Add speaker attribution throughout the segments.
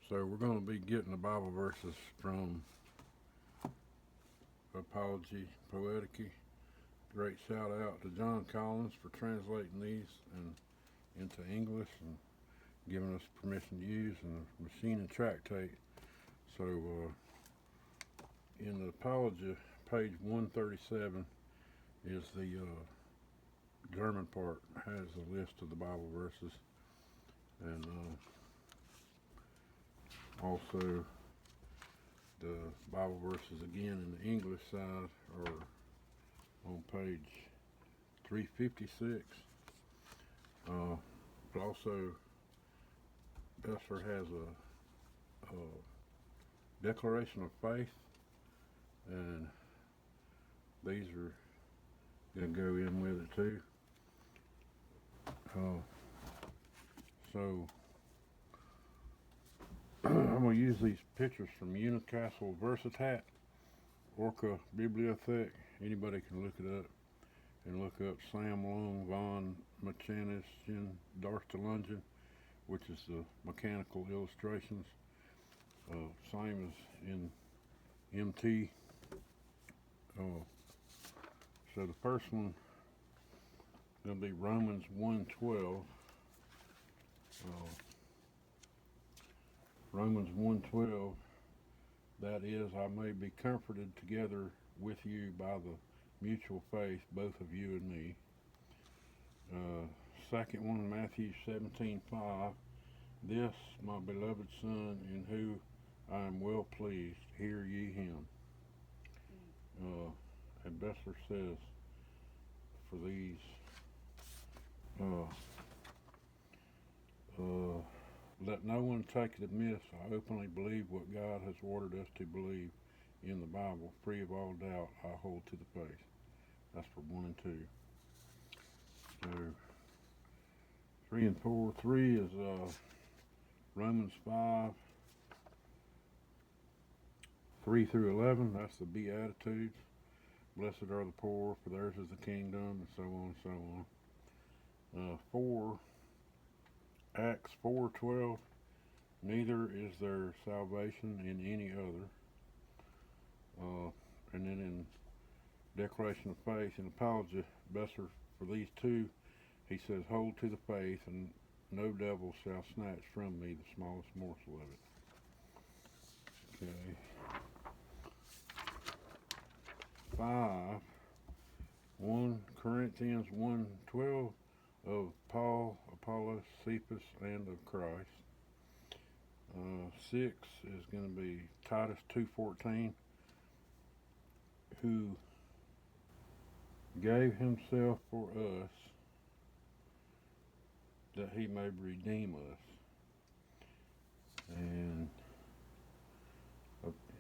Speaker 1: So we're going to be getting the Bible verses from Apologie, Poetica. Great shout out to John Collins for translating these into English and giving us permission to use, and the Machinen Tractate. So in the Apologia, page 137 is the German part, has a list of the Bible verses, and also the Bible verses again in the English side are on page 356. But also Bessler has a declaration of faith, and these are going to go in with it too. So I'm going to use these pictures from Unicastle Versitat, Orca Bibliothek. Anybody can look it up, and look up Sam Long von Machinen Darstellungen, which is the mechanical illustrations. Same as in MT. So the first one is going to be Romans 1:12. Romans 1:12, that is, I may be comforted together with you by the mutual faith, both of you and me. Second one, Matthew 17:5, this my beloved Son, in whom I am well pleased, hear ye him. And Bessler says for these, let no one take it amiss. I openly believe what God has ordered us to believe in the Bible. Free of all doubt, I hold to the faith. That's for 1 and 2. So 3 and 4. 3 is Romans 5, 3 through 11. That's the Beatitudes. Blessed are the poor, for theirs is the kingdom, and so on and so on. 4, Acts 4:12. Neither is there salvation in any other. And then in Declaration of Faith and Apology, Bessler, for these two, he says, hold to the faith, and no devil shall snatch from me the smallest morsel of it. Okay. 5, 1 Corinthians 1:12, of Paul, Apollos, Cephas, and of Christ. 6 is going to be Titus 2:14, who gave himself for us that he may redeem us. And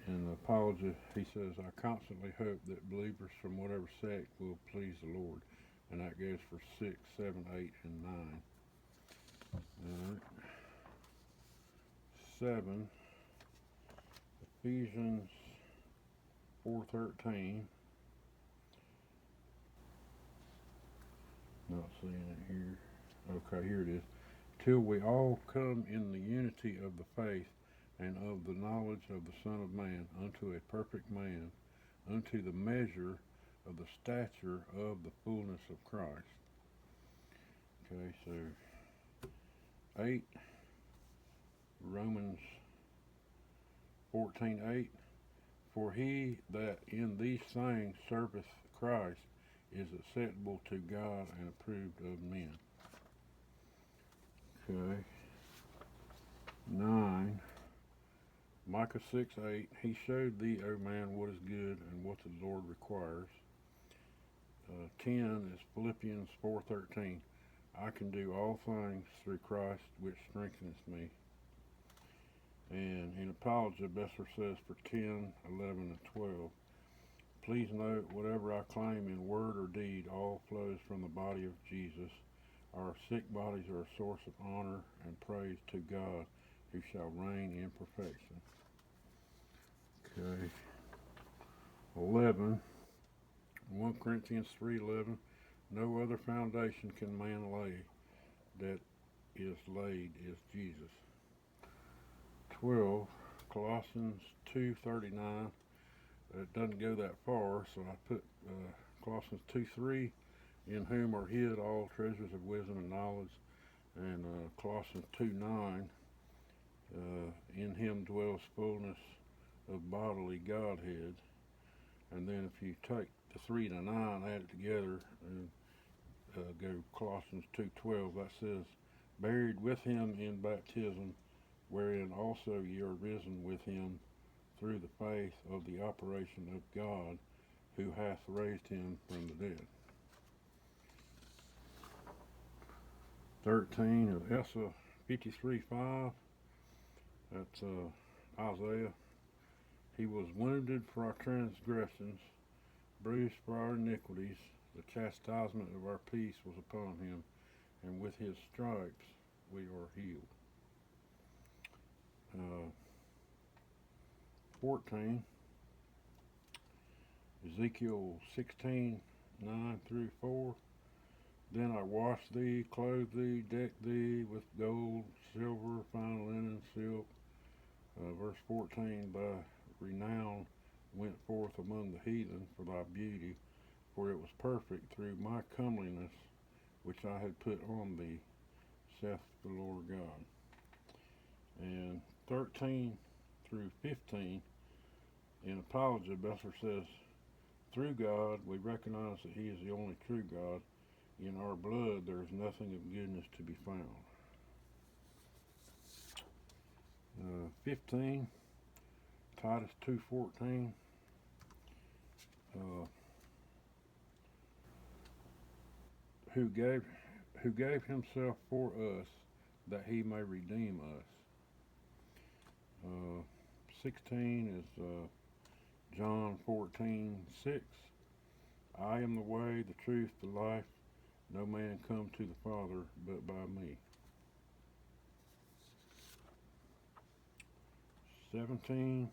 Speaker 1: in the Apology, he says, I constantly hope that believers from whatever sect will please the Lord. And that goes for 6, 7, 8, and 9. Alright. 7, Ephesians 4:13. Not seeing it here. Okay, here it is. Till we all come in the unity of the faith and of the knowledge of the Son of Man, unto a perfect man, unto the measure of the stature of the fullness of Christ. Okay, so 8, Romans 14:8, for he that in these things serveth Christ is acceptable to God and approved of men. Okay. 9, Micah 6:8, he showed thee, O man, what is good and what the Lord requires. 10 is Philippians 4:13, I can do all things through Christ which strengtheneth me. And in Apologia, Bessler says for 10, 11, and 12, please note, whatever I claim in word or deed, all flows from the body of Jesus. Our sick bodies are a source of honor and praise to God, who shall reign in perfection. Okay. 11, 1 Corinthians 3:11, no other foundation can man lay that is laid is Jesus. 12, Colossians 2:39. It doesn't go that far, so I put Colossians 2:3, in whom are hid all treasures of wisdom and knowledge, and Colossians 2:9, in him dwells fullness of bodily Godhead. And then if you take the 3 to 9, add it together, and go Colossians 2:12, that says, buried with him in baptism, wherein also ye are risen with him through the faith of the operation of God, who hath raised him from the dead. 13 of Esa 53:5. That's Isaiah. He was wounded for our transgressions, bruised for our iniquities. The chastisement of our peace was upon him, and with his stripes we are healed. 14, Ezekiel 16:9-4. Then I washed thee, clothed thee, decked thee with gold, silver, fine linen, silk. Verse 14, thy renown went forth among the heathen for thy beauty, for it was perfect through my comeliness, which I had put on thee, saith the Lord God. And 13-15, in Apologia, Bessler says, through God we recognize that he is the only true God. In our blood there is nothing of goodness to be found. 15, Titus 2:14. Who gave himself for us that he may redeem us. 16 is John 14:6. I am the way, the truth, the life. No man come to the Father but by me. 17,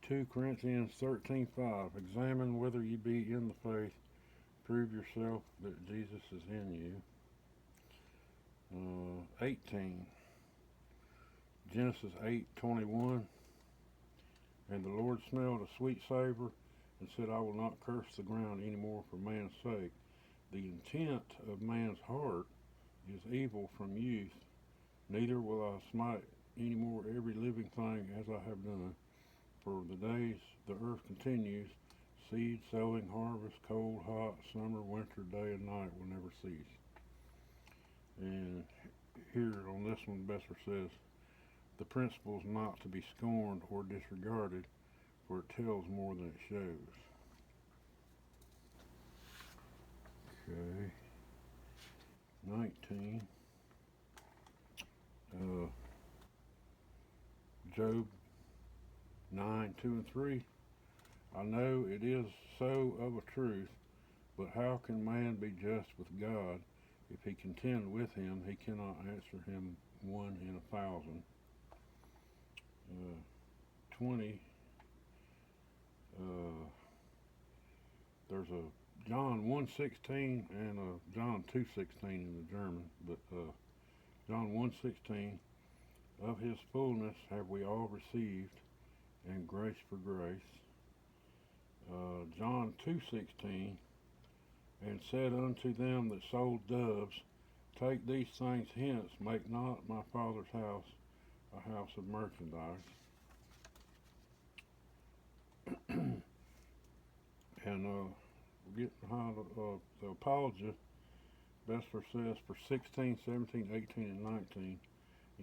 Speaker 1: 2 Corinthians 13:5. Examine whether ye be in the faith. Prove yourself that Jesus is in you. 18, Genesis 8:21. And the Lord smelled a sweet savor, and said, I will not curse the ground any more for man's sake. The intent of man's heart is evil from youth. Neither will I smite any more every living thing as I have done. For the days the earth continues, seed, sowing, harvest, cold, hot, summer, winter, day and night will never cease. And here on this one, Bessler says, the principle is not to be scorned or disregarded, for it tells more than it shows. Okay. 19. Job 9:2-3. I know it is so of a truth, but how can man be just with God? If he contend with him, he cannot answer him 1 in 1,000. 20. There's a John 1:16 and a John 2:16 in the German, but John 1:16, of his fullness have we all received, and grace for grace. John 2:16, and said unto them that sold doves, take these things hence, make not my Father's house a house of merchandise. And we're getting behind the Apologia. Bessler says, for 16, 17, 18, and 19,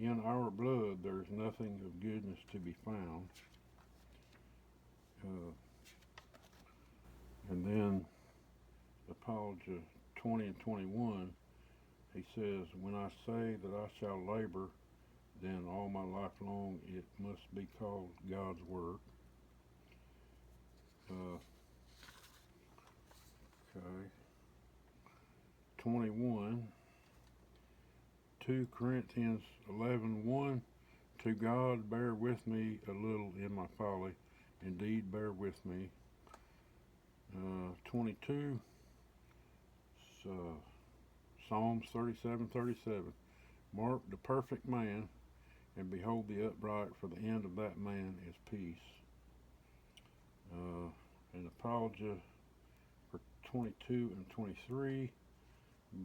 Speaker 1: in our blood there is nothing of goodness to be found. And then Apologia 20 and 21, he says, when I say that I shall labor, then all my life long it must be called God's work. Okay. 21, 2 Corinthians 11:1. To God bear with me a little in my folly, indeed bear with me. 22, Psalms 37:37. Mark the perfect man, and behold the upright, for the end of that man is peace. And Apologia for 22 and 23,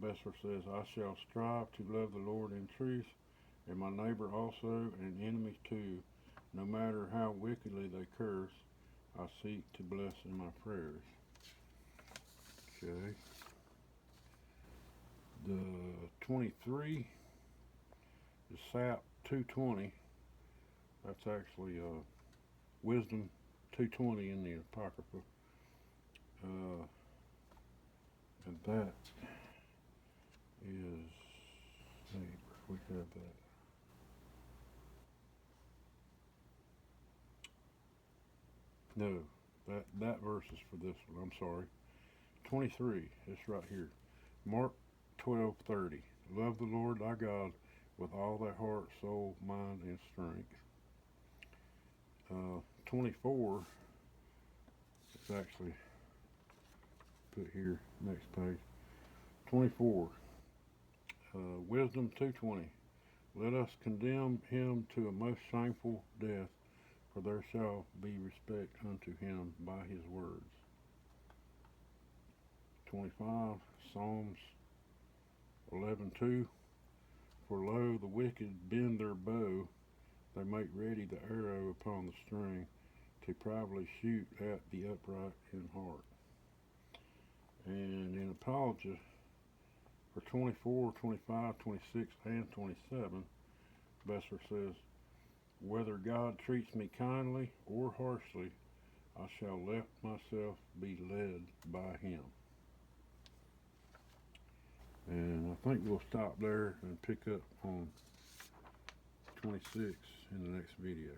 Speaker 1: Bessler says, I shall strive to love the Lord in truth, and my neighbor also, and enemies too. No matter how wickedly they curse, I seek to bless in my prayers. Okay. The 23 is SAP 220. That's actually Wisdom 220 in the Apocrypha. And that is, we have that. No, that verse is for this one. I'm sorry. 23. It's right here. Mark 12:30. Love the Lord thy God with all thy heart, soul, mind, and strength. 24. It's actually put here, next page. 24. Wisdom 2:20. Let us condemn him to a most shameful death, for there shall be respect unto him by his words. 25. Psalms 11:2. For lo, the wicked bend their bow, they make ready the arrow upon the string, to privately shoot at the upright in heart. And in Apologia, for 24, 25, 26, and 27, Bessler says, whether God treats me kindly or harshly, I shall let myself be led by him. And I think we'll stop there and pick up on 26 in the next video.